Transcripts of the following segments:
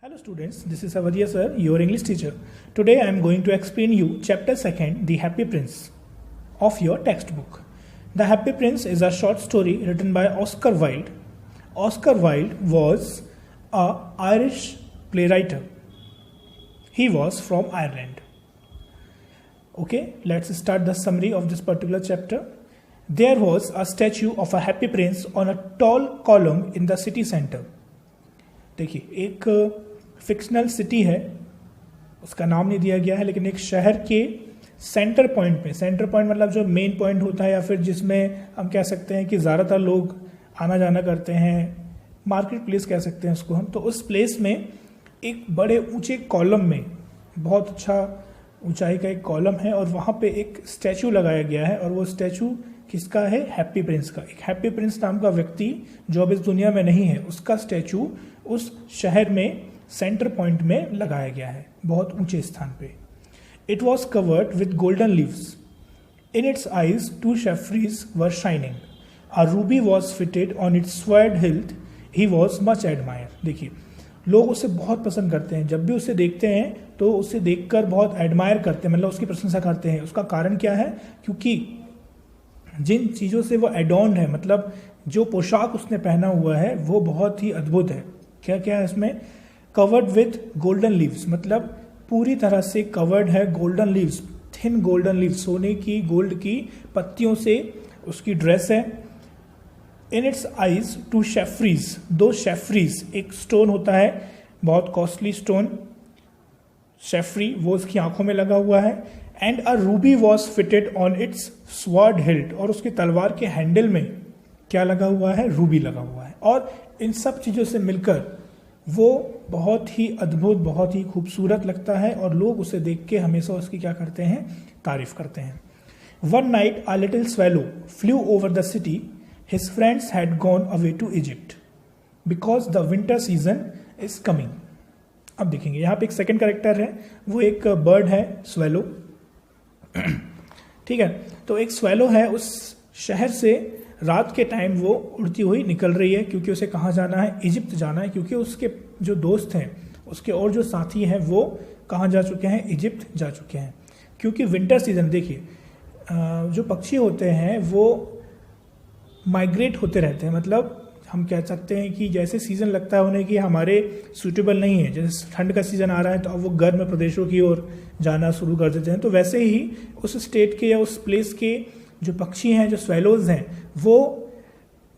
Hello students, this is Avadia sir, your English teacher. Today I am going to explain you chapter 2nd, The Happy Prince of your textbook. The Happy Prince is a short story written by Oscar Wilde. Oscar Wilde was an Irish playwright. He was from Ireland. Okay, let's start the summary of this particular chapter. There was a statue of a happy prince on a tall column in the city center. देखिए, एक fictional city है, उसका नाम नहीं दिया गया है, लेकिन एक शहर के सेंटर पॉइंट में, सेंटर पॉइंट मतलब जो मेन पॉइंट होता है या फिर जिसमें हम कह सकते हैं कि ज़्यादातर लोग आना जाना करते हैं, मार्केट प्लेस कह सकते हैं उसको हम, तो उस प्लेस में एक बड़े ऊंचे कॉलम में, बहुत अच्छा ऊंचाई का एक कॉलम है और वहाँ पे एक स्टैचू लगाया गया है। और वो स्टैचू किसका है? हैप्पी प्रिंस का। एक हैप्पी प्रिंस नाम का व्यक्ति जो अब इस दुनिया में नहीं है, उसका स्टैचू उस शहर में सेंटर पॉइंट में लगाया गया है, बहुत ऊंचे स्थान पे। It was covered with golden leaves, in its eyes two sapphires were shining, a ruby was fitted on its sword hilt, he was much admire. देखिए, लोग उसे बहुत पसंड करते हैं, जब भी उसे देखते हैं तो उसे देखकर बहुत एडमायर करते हैं, मतलब उसकी प्रशंसा करते हैं। उसका कारण क्या है? क्योंकि जिन चीज़ों से वो एडॉन्ड है, मतलब जो पोशाक उसने पहना हुआ है वो बहुत ही अद्भुत है। क्या क्या है इसमें? कवर्ड विथ गोल्डन लीव्स, मतलब पूरी तरह से कवर्ड है golden leaves, thin golden leaves, सोने की, गोल्ड की पत्तियों से उसकी ड्रेस है। इन इट्स आईज टू शेफ्रीज, दो शेफ्रीज, एक स्टोन होता है बहुत कॉस्टली स्टोन, शेफ्री, वो उसकी आंखों में लगा हुआ है। And a ruby was fitted on it's sword hilt, और उसके तलवार के हैंडल में क्या लगा हुआ है? रूबी लगा हुआ है। और इन सब चीज़ों से मिलकर वो बहुत ही अद्भुत, बहुत ही खूबसूरत लगता है और लोग उसे देख के हमेशा उसकी क्या करते हैं? तारीफ करते हैं। One night a little swallow flew over the city, his friends had gone away to Egypt because the winter season is coming. अब देखेंगे यहाँ पे एक सेकंड कैरेक्टर है, वो एक बर्ड है, स्वेलो। ठीक है, तो एक स्वेलो है, उस शहर से रात के टाइम वो उड़ती हुई निकल रही है, क्योंकि उसे कहाँ जाना है? इजिप्ट जाना है, क्योंकि उसके जो दोस्त हैं, उसके और जो साथी हैं, वो कहाँ जा चुके हैं? इजिप्ट जा चुके हैं। क्योंकि विंटर सीजन, देखिए जो पक्षी होते हैं वो माइग्रेट होते रहते हैं, मतलब हम कह सकते हैं कि जैसे सीज़न लगता है उन्हें कि हमारे सूटेबल नहीं है, जैसे ठंड का सीज़न आ रहा है तो अब वो गर्म प्रदेशों की ओर जाना शुरू कर देते हैं, तो वैसे ही उस स्टेट के या उस प्लेस के जो पक्षी हैं, जो स्वेलोज हैं, वो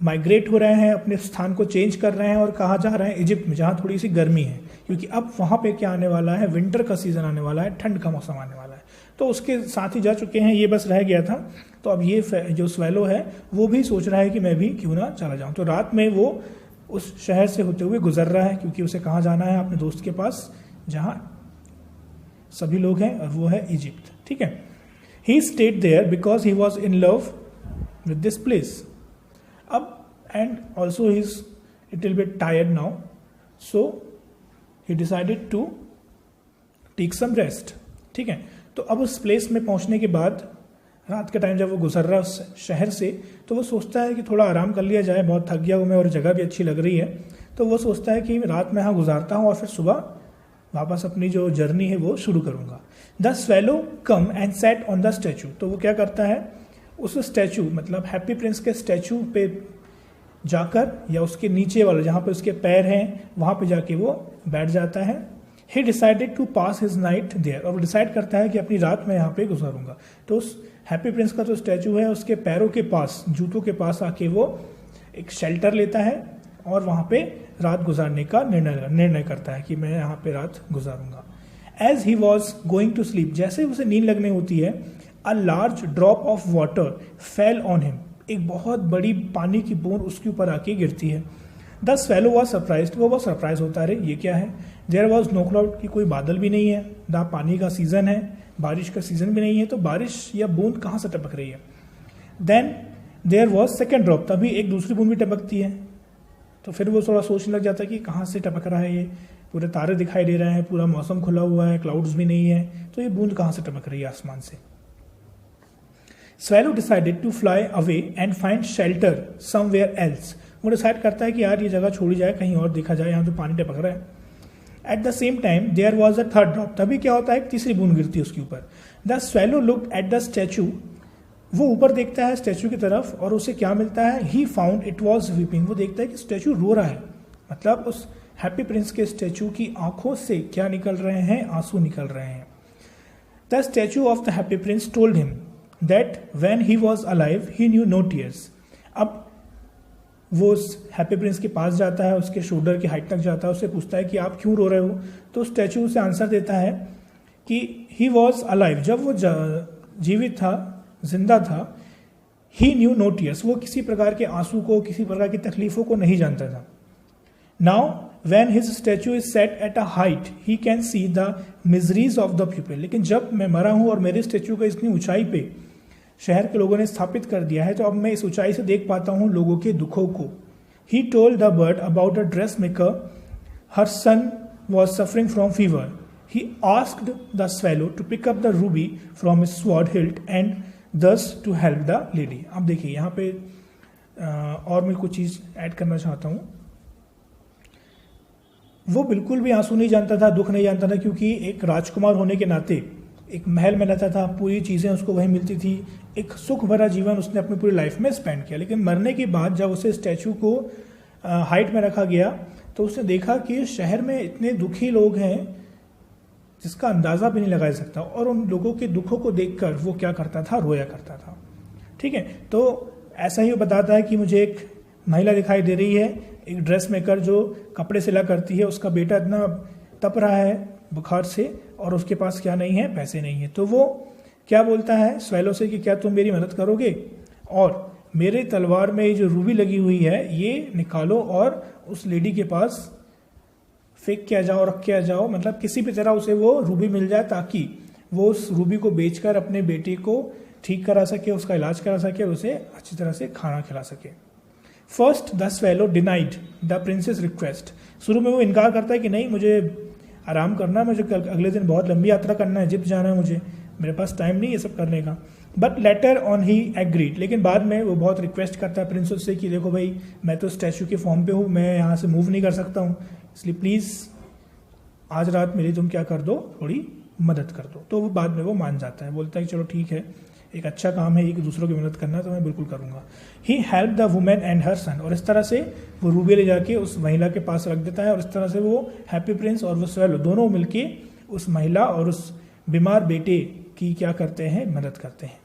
माइग्रेट हो रहे हैं, अपने स्थान को चेंज कर रहे हैं और कहाँ जा रहे हैं? इजिप्ट में, जहाँ थोड़ी सी गर्मी है, क्योंकि अब वहाँ पे क्या आने वाला है? विंटर का सीज़न आने वाला है, ठंड का मौसम आने वाला है। तो उसके साथ ही जा चुके हैं, ये बस रह गया था। तो अब ये जो स्वेलो है वो भी सोच रहा है कि मैं भी क्यों ना चला जाऊँ। तो रात में वो उस शहर से होते हुए गुजर रहा है, क्योंकि उसे कहाँ जाना है? अपने दोस्त के पास, जहाँ सभी लोग हैं, और वो है इजिप्ट। ठीक है, he stayed there because he was in love with this place. अब and also he is little bit tired now, so he decided to take some rest. ठीक है, तो अब उस प्लेस में पहुंचने के बाद रात के टाइम जब वो गुजर रहा है उस शहर से, तो वो सोचता है कि थोड़ा आराम कर लिया जाए, बहुत थक गया हूँ मैं और जगह भी अच्छी लग रही है। तो वो सोचता है कि रात में यहाँ गुजारता हूँ और फिर सुबह वापस अपनी जो जर्नी है वो शुरू करूँगा। The swallow come and set on the statue, तो वो क्या करता है? उस स्टैचू, मतलब हैप्पी प्रिंस के स्टैचू पे जाकर, या उसके नीचे वाला जहाँ पे उसके पैर हैं वहाँ पे जाके वो बैठ जाता है। He decided to pass his night there, और वो डिसाइड करता है कि अपनी रात मैं यहाँ पे गुजारूंगा। तो उस हैप्पी प्रिंस का जो स्टैचू है उसके पैरों के पास, जूतों के पास आके वो एक शेल्टर लेता है और वहाँ पे रात गुजारने का निर्णय करता है कि मैं यहाँ पे रात गुजारूंगा। As he was going to sleep, जैसे ही उसे नींद लगने होती है, a large drop of water fell on him, एक बहुत बड़ी पानी की बूंद उसके ऊपर आके गिरती है। द स्वेलो वॉज सरप्राइज्ड, वो बहुत सरप्राइज होता है, ये क्या है? देयर वॉज नो क्लाउड, की कोई बादल भी नहीं है, द पानी का सीजन है, बारिश का सीजन भी नहीं है, तो बारिश या बूंद कहाँ से टपक रही है? Then there was second drop, तभी एक दूसरी बूंद भी टपकती है। तो फिर वो थोड़ा सोचने लग जाता है कि कहाँ से टपक रहा है, ये पूरे तारे दिखाई दे रहे हैं, पूरा मौसम खुला हुआ है, क्लाउड्स भी नहीं है, तो ये बूंद कहाँ से टपक रही है आसमान से? Swallow decided to fly away and find shelter somewhere else, वो डिसाइड करता है कि यार ये जगह छोड़ी जाए, कहीं और देखा जाए, यहाँ तो पानी टपक रहा है। At the same time there was a third drop, तभी क्या होता है, एक तीसरी बूंद गिरती है उसके ऊपर. The swallow looked at the statue, वो ऊपर देखता है स्टैचू की तरफ और उसे क्या मिलता है, he found it was weeping, वो देखता है कि स्टैचू रो रहा है. मतलब उस हैप्पी प्रिंस के स्टैचू की आंखों से क्या निकल रहे हैं, आंसू निकल रहे हैं. The statue of the happy prince told him that when he was alive he knew no tears. अब वो उस हैप्पी प्रिंस के पास जाता है, उसके शोल्डर की हाइट तक जाता है, उससे पूछता है कि आप क्यों रो रहे हो. तो स्टैचू उसे आंसर देता है कि ही वॉज अलाइव, जब वो जीवित था, जिंदा था, ही न्यू नो टीयर्स, वो किसी प्रकार के आंसू को, किसी प्रकार की तकलीफों को नहीं जानता था. Now when his statue is set at a height he can see the miseries of the people, लेकिन जब मैं मरा हूं और मेरे स्टैचू को इतनी ऊंचाई पे शहर के लोगों ने स्थापित कर दिया है, तो अब मैं इस ऊंचाई से देख पाता हूं लोगों के दुखों को. He told the bird about a dress maker, her son was suffering from fever. He asked the swallow to pick up the ruby from his sword hilt and thus to help the lady. अब देखिए यहाँ पे और मैं कुछ चीज add करना चाहता हूँ. वो बिल्कुल भी आंसू नहीं जानता था, दुख नहीं जानता था, क्योंकि एक राजकुमार होने के नाते एक महल में रहता था, पूरी चीज़ें उसको वहीं मिलती थी, एक सुख भरा जीवन उसने अपनी पूरी लाइफ में स्पेंड किया. लेकिन मरने के बाद जब उसे स्टैचू को हाइट में रखा गया तो उसने देखा कि शहर में इतने दुखी लोग हैं जिसका अंदाज़ा भी नहीं लगाया सकता, और उन लोगों के दुखों को देखकर वो क्या करता था, रोया करता था. ठीक है, तो ऐसा ही वो बताता है कि मुझे एक महिला दिखाई दे रही है, एक ड्रेस मेकर जो कपड़े सिला करती है, उसका बेटा इतना तप रहा है बुखार से और उसके पास क्या नहीं है, पैसे नहीं है. तो वो क्या बोलता है स्वेलो से कि क्या तुम मेरी मदद करोगे, और मेरे तलवार में ये जो रूबी लगी हुई है ये निकालो और उस लेडी के पास फेंक के आ जाओ, रख के आ जाओ, मतलब किसी भी तरह उसे वो रूबी मिल जाए ताकि वो उस रूबी को बेचकर अपने बेटे को ठीक करा सके, उसका इलाज करा सके, उसे अच्छी तरह से खाना खिला सके. First the swallow denied the princess request. शुरू में वो इनकार करता है कि नहीं, मुझे आराम करना है, मुझे अगले दिन बहुत लंबी यात्रा करना है, इजिप्ट जाना है मुझे, मेरे पास टाइम नहीं ये सब करने का. But later on he agreed, लेकिन बाद में वो बहुत रिक्वेस्ट करता है प्रिंसेस से कि देखो भाई, मैं तो स्टैचू के फॉर्म पे हूँ, मैं यहाँ से मूव नहीं कर सकता हूँ, इसलिए प्लीज़ आज रात मेरी तुम क्या कर दो, थोड़ी मदद कर दो. तो वो बाद में वो मान जाता है, बोलता है कि चलो ठीक है, एक अच्छा काम है, एक दूसरों की मदद करना, तो मैं बिल्कुल करूंगा. ही हेल्प द वुमेन एंड हर सन, और इस तरह से वो रूबी ले जाके उस महिला के पास रख देता है, और इस तरह से वो हैप्पी प्रिंस और वो स्वेलो दोनों मिलके उस महिला और उस बीमार बेटे की क्या करते हैं, मदद करते हैं.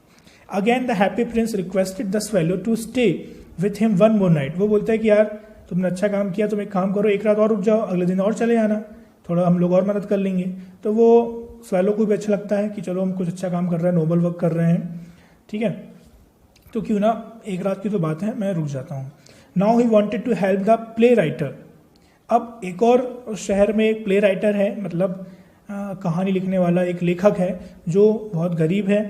Again the happy prince requested the swallow to stay with him one more night. वो बोलता है कि यार तुमने अच्छा काम किया, तुम एक काम करो, एक रात और रुक जाओ, अगले दिन और चले आना, थोड़ा हम लोग और मदद कर लेंगे. तो वो स्वेलो को भी अच्छा लगता है कि चलो हम कुछ अच्छा काम कर रहे हैं, नोबल वर्क कर रहे हैं, ठीक है, तो क्यों ना, एक रात की तो बात है, मैं रुक जाता हूँ. Now he wanted to help the play writer. अब एक और उस शहर में एक प्ले राइटर है, मतलब कहानी लिखने वाला एक लेखक है जो बहुत गरीब है.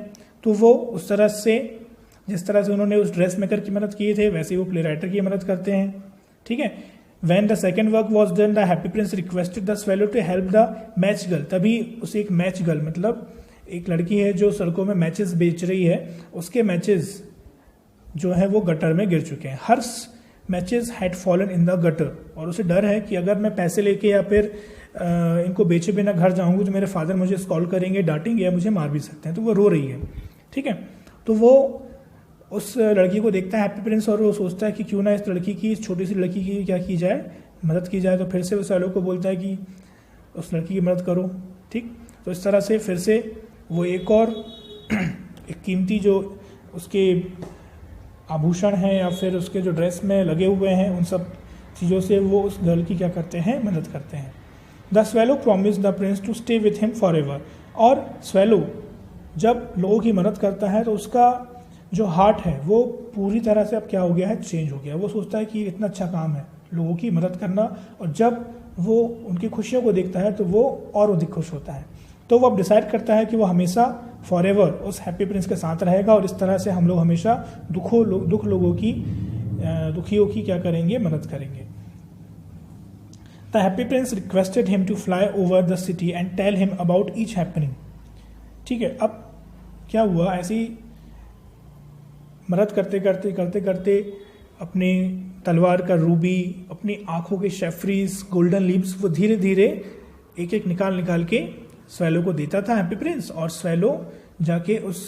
तो वो उस तरह से, जिस तरह से उन्होंने उस ड्रेस मेकर की मदद की थे, वैसे ही वो प्ले राइटर की मदद करते हैं. ठीक है. When the second work was done, the happy prince requested the swallow to help the match girl. तभी उसे एक मैच गर्ल, मतलब एक लड़की है जो सड़कों में मैचेस बेच रही है, उसके मैचेस जो है वो गटर में गिर चुके हैं. Her matches had fallen in the gutter, और उसे डर है कि अगर मैं पैसे लेके या फिर इनको बेचे बिना घर जाऊंगी तो मेरे फादर मुझे कॉल करेंगे, डांटेंगे या मुझे मार भी सकते हैं. तो वो रो रही है. ठीक है. तो वो उस लड़की को देखता है हैप्पी प्रिंस, और वो सोचता है कि क्यों ना इस लड़की की, इस छोटी सी लड़की की क्या की जाए, मदद की जाए. तो फिर से उस स्वेलो को बोलता है कि उस लड़की की मदद करो. ठीक. तो इस तरह से फिर से वो एक और एक कीमती जो उसके आभूषण हैं या फिर उसके जो ड्रेस में लगे हुए हैं, उन सब चीज़ों से वो उस गर्ल की क्या करते हैं, मदद करते हैं. The swallow promise the prince to stay with him for ever. और स्वेलो जब लोगों की मदद करता है तो उसका जो हार्ट है वो पूरी तरह से अब क्या हो गया है, चेंज हो गया. वो सोचता है कि इतना अच्छा काम है लोगों की मदद करना, और जब वो उनकी खुशियों को देखता है तो वो और अधिक खुश होता है. तो वो अब डिसाइड करता है कि वो हमेशा फॉर एवर उस हैप्पी प्रिंस के साथ रहेगा, और इस तरह से हम लोग हमेशा दुखियों की क्या करेंगे, मदद करेंगे. The happy prince requested him to fly over the city and tell him about each happening. ठीक है. अब क्या हुआ, ऐसी मदद करते करते अपने तलवार का रूबी, अपनी आंखों के शेफरीज, गोल्डन लीव्स, वो धीरे धीरे एक एक निकाल के स्वेलो को देता था हैप्पी प्रिंस, और स्वेलो जाके उस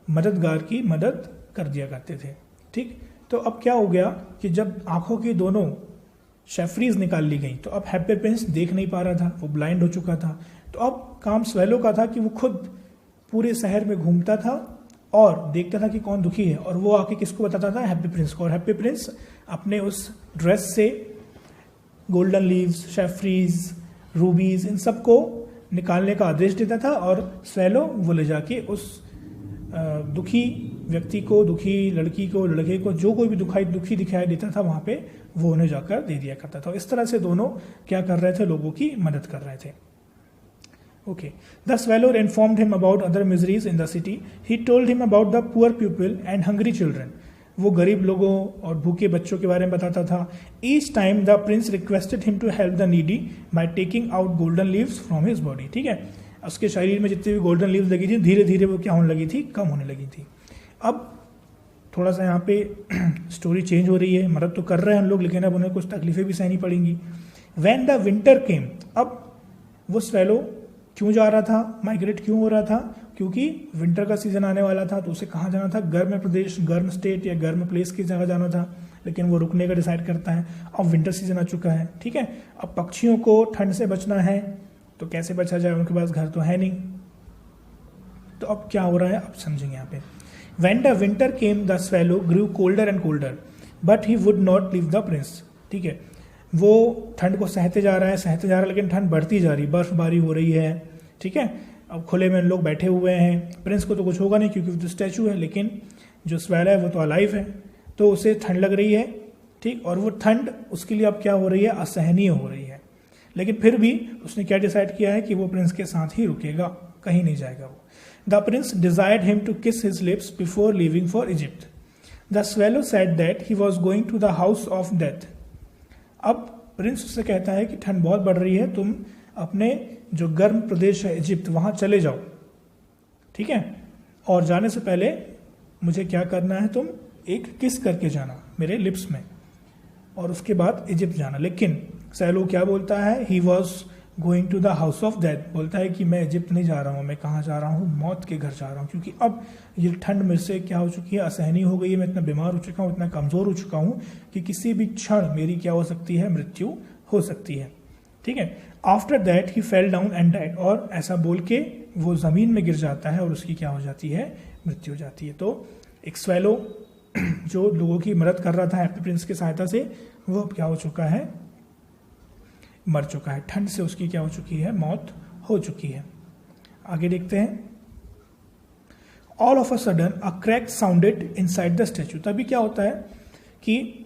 मददगार की मदद कर दिया करते थे। ठीक, तो अब क्या हो गया कि जब आंखों की दोनों शेफरीज निकाल ली गई तो अब हैप्पी प्रिंस देख नहीं पा रहा था, वो ब्लाइंड हो चुका था। तो अब काम स्वेलो का था कि वो खुद पूरे शहर में घूमता था और देखता था कि कौन दुखी है, और वो आके किसको बताता था, हैप्पी प्रिंस को। और हैप्पी प्रिंस अपने उस ड्रेस से गोल्डन लीव्स, शेफरीज, रूबीज, इन सबको निकालने का आदेश देता था, और स्वेलो वो ले जाके उस दुखी व्यक्ति को, दुखी लड़की को, लड़के को, जो कोई भी दुखी दिखाई देता था वहां पे वो उन्हें जाकर दे दिया करता था। इस तरह से दोनों क्या कर रहे थे, लोगों की मदद कर रहे थे। Okay. The Swallow informed him about other miseries in the city. He told him about the poor people and hungry children. वो गरीब लोगों और भूखे बच्चों के बारे में बताता था। Each time the prince requested him to help the needy by taking out golden leaves from his body. ठीक है, उसके शरीर में जितनी भी गोल्डन लीव्स लगी थी धीरे धीरे वो क्या होने लगी थी, कम होने लगी थी। अब थोड़ा सा यहाँ पे स्टोरी चेंज हो रही है, मदद तो कर रहे हैं हम लोग, लेकिन अब उन्हें कुछ तकलीफें भी सहनी पड़ेंगी। When the winter came, अब वो स्वेलो क्यों जा रहा था, माइग्रेट क्यों हो रहा था, क्योंकि विंटर का सीजन आने वाला था। तो उसे कहाँ जाना था, गर्म प्रदेश, गर्म स्टेट या गर्म प्लेस की जगह जाना था, लेकिन वो रुकने का डिसाइड करता है। अब विंटर सीजन आ चुका है, ठीक है, अब पक्षियों को ठंड से बचना है, तो कैसे बचा जाए, उनके पास घर तो है नहीं। तो अब क्या हो रहा है, अब समझेंगे यहाँ पे। When the winter came, the swallow grew colder and colder, but he would not leave the prince. ठीक है, वो ठंड को सहते जा रहा है, लेकिन ठंड बढ़ती जा रही, बर्फबारी हो रही है। ठीक है, अब खुले में लोग बैठे हुए हैं, प्रिंस को तो कुछ होगा नहीं क्योंकि वो स्टैचू है, लेकिन जो स्वेलो है वो तो अलाइव है, तो उसे ठंड लग रही है। ठीक, और वो ठंड उसके लिए अब क्या हो रही है, असहनीय हो रही है। लेकिन फिर भी उसने क्या डिसाइड किया है कि वो प्रिंस के साथ ही रुकेगा, कहीं नहीं जाएगा वो। The prince desired him to kiss his lips before leaving for Egypt. The swallow said that he was going to the house of death. अब प्रिंस उससे कहता है कि ठंड बहुत बढ़ रही है, तुम अपने जो गर्म प्रदेश है इजिप्ट वहां चले जाओ, ठीक है, और जाने से पहले मुझे क्या करना है, तुम एक किस करके जाना मेरे लिप्स में, और उसके बाद इजिप्ट जाना। लेकिन स्वेलो क्या बोलता है, he was going to the house of death, बोलता है कि मैं इजिप्ट नहीं जा रहा हूँ, मैं कहाँ जा रहा हूँ, मौत के घर जा रहा हूँ, क्योंकि अब ये ठंड मेरे से क्या हो चुकी है, असहनीय हो गई है, मैं इतना बीमार हो चुका हूँ, इतना कमजोर हो चुका हूँ कि किसी भी क्षण मेरी क्या हो सकती है, मृत्यु हो सकती है। ठीक है, after that he fell down and died, और ऐसा बोल के वो जमीन में गिर जाता है और उसकी क्या हो जाती है, मृत्यु हो जाती है। तो एक स्वेलो जो लोगों की मदद कर रहा था हैप्पी प्रिंस की सहायता से, वो अब क्या हो चुका है, मर चुका है, ठंड से उसकी क्या हो चुकी है, मौत हो चुकी है। आगे देखते हैं। All of a sudden a crack sounded inside the statue. तभी क्या होता है कि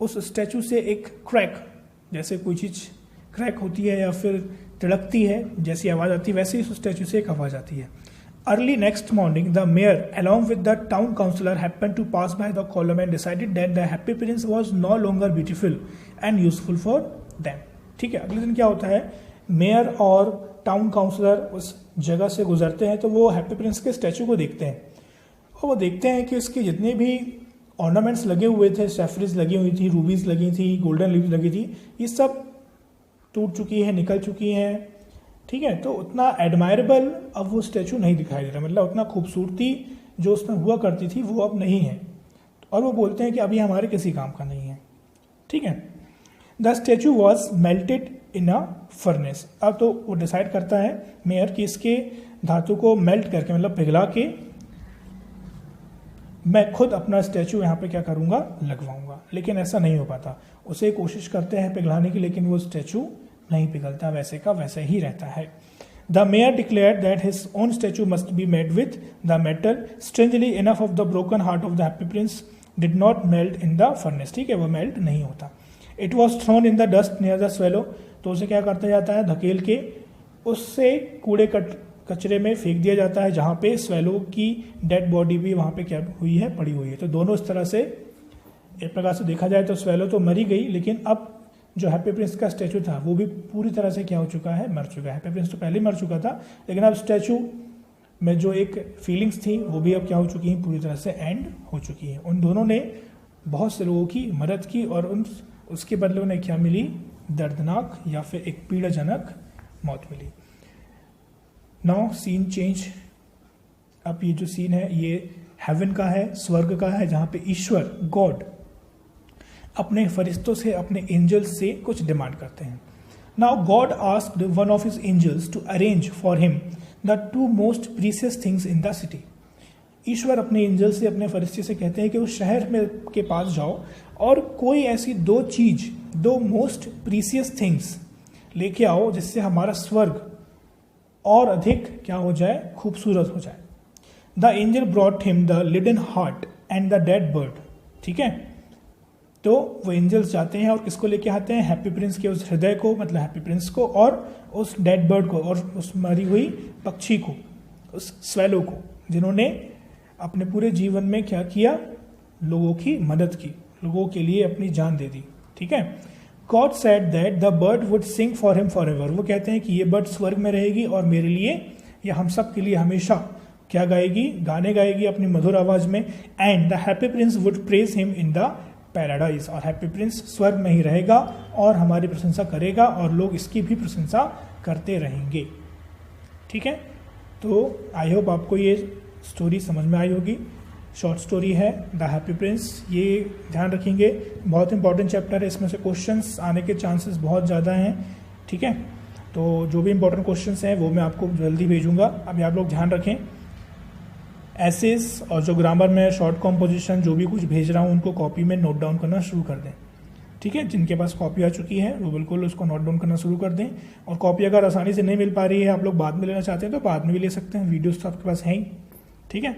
उस स्टैचू से एक क्रैक, जैसे कोई चीज क्रैक होती है या फिर तिड़कती है, जैसी आवाज आती है, वैसे ही उस स्टैचू से एक आवाज आती है। Early next morning the mayor along with the town councillor happen to pass by the column and decided that the happy prince was no longer beautiful and useful for them. ठीक है, अगले दिन क्या होता है, मेयर और town counsellor उस जगह से गुजरते हैं, तो वो हैप्पी प्रिंस के स्टैचू को देखते हैं, और वो देखते हैं कि उसके जितने भी ऑर्नामेंट्स लगे हुए थे, सेफरीज लगी हुई थी, रूबीज लगी थी, गोल्डन लीव्स लगी थी, ये सब टूट चुकी है, निकल चुकी हैं। ठीक है, तो उतना एडमायरेबल अब वो स्टैचू नहीं दिखाई दे रहा, मतलब उतना खूबसूरती जो उसमें हुआ करती थी वो अब नहीं है, और वो बोलते हैं कि अभी हमारे किसी काम का नहीं है। ठीक है, the statue was melted in a furnace. अब तो वो डिसाइड करता है मेयर कि इसके धातु को मेल्ट करके, मतलब पिघला के मैं खुद अपना स्टैचू यहाँ पे क्या करूँगा, लगवाऊंगा। लेकिन ऐसा नहीं हो पाता, उसे कोशिश करते हैं पिघलाने की, लेकिन वो स्टैचू नहीं पिघलता, वैसे का वैसे ही रहता है। The mayor declared that his own statue must be made with the metal. Strangely enough of the broken heart of the happy Prince did not melt in the furnace. ठीक है, वो मेल्ट नहीं होता। It was thrown in the dust near the swallow. तो उसे क्या करता जाता है, धकेल के उससे कूड़े कचरे में फेंक दिया जाता है, जहाँ पे स्वेलो की डेड बॉडी भी वहाँ पे क्या हुई है, पड़ी हुई है। तो दोनों इस तरह से, एक प्रकार से देखा जाए तो स्वेलो तो मरी गई, लेकिन अब जो हैप्पी प्रिंस का स्टैचू था वो भी पूरी तरह से क्या हो चुका है, मर चुका है। हैप्पी प्रिंस तो पहले ही मर चुका था, लेकिन अब स्टैचू में जो एक फीलिंग्स थी वो भी अब क्या हो चुकी हैं, पूरी तरह से एंड हो चुकी है। उन दोनों ने बहुत से लोगों की मदद की, और उसके बदले उन्हें क्या मिली, दर्दनाक या फिर एक पीड़ाजनक मौत मिली। Now scene change. अब ये जो सीन है ये हेवन का है, स्वर्ग का है, जहां पे ईश्वर गॉड अपने फरिश्तों से, अपने एंजल्स से कुछ डिमांड करते हैं। Now God asked one of his angels to arrange for him the two most precious things in the city. ईश्वर अपने एंजल से, अपने फरिश्ते से कहते हैं कि उस शहर में के पास जाओ और कोई ऐसी दो चीज, दो मोस्ट प्रीसियस थिंग्स लेके आओ जिससे हमारा स्वर्ग और अधिक क्या हो जाए, खूबसूरत हो जाए। The angel brought him the laden heart and the dead bird. ठीक है, तो वो एंजल्स जाते हैं और किसको लेके आते हैं, हैप्पी प्रिंस के उस हृदय को, मतलब हैप्पी प्रिंस को, और उस डेड बर्ड को, और उस मरी हुई पक्षी को, उस स्वेलो को, जिन्होंने अपने पूरे जीवन में क्या किया, लोगों की मदद की, लोगों के लिए अपनी जान दे दी। ठीक है, God said that the bird would sing for him for ever. वो कहते हैं कि ये बर्ड स्वर्ग में रहेगी और मेरे लिए या हम सब के लिए हमेशा क्या गाएगी, गाने गाएगी अपनी मधुर आवाज में। And the happy Prince would praise him in the paradise. और हैप्पी प्रिंस स्वर्ग में ही रहेगा और हमारी प्रशंसा करेगा और लोग इसकी भी प्रशंसा करते रहेंगे। ठीक है, तो आई होप आपको ये स्टोरी समझ में आई होगी। शॉर्ट स्टोरी है द हैप्पी प्रिंस, ये ध्यान रखेंगे, बहुत इंपॉर्टेंट चैप्टर है, इसमें से क्वेश्चंस आने के चांसेस बहुत ज़्यादा हैं। ठीक है, तो जो भी इंपॉर्टेंट क्वेश्चंस हैं वो मैं आपको जल्दी भेजूंगा। अभी आप लोग ध्यान रखें, एसेस और जो ग्रामर में शॉर्ट कॉम्पोजिशन जो भी कुछ भेज रहा हूँ उनको कॉपी में नोट डाउन करना शुरू कर दें। ठीक है, जिनके पास कॉपी आ चुकी है वो बिल्कुल उसको नोट डाउन करना शुरू कर दें। और कॉपी अगर आसानी से नहीं मिल पा रही है, आप लोग बाद में लेना चाहते हैं तो बाद में भी ले सकते हैं, वीडियोस तो आपके पास हैं ही। ठीक है,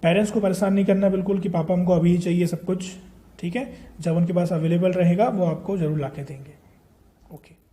पेरेंट्स को परेशान नहीं करना बिल्कुल कि पापा हमको अभी ही चाहिए सब कुछ। ठीक है, जब उनके पास अवेलेबल रहेगा वो आपको जरूर ला के देंगे। ओके।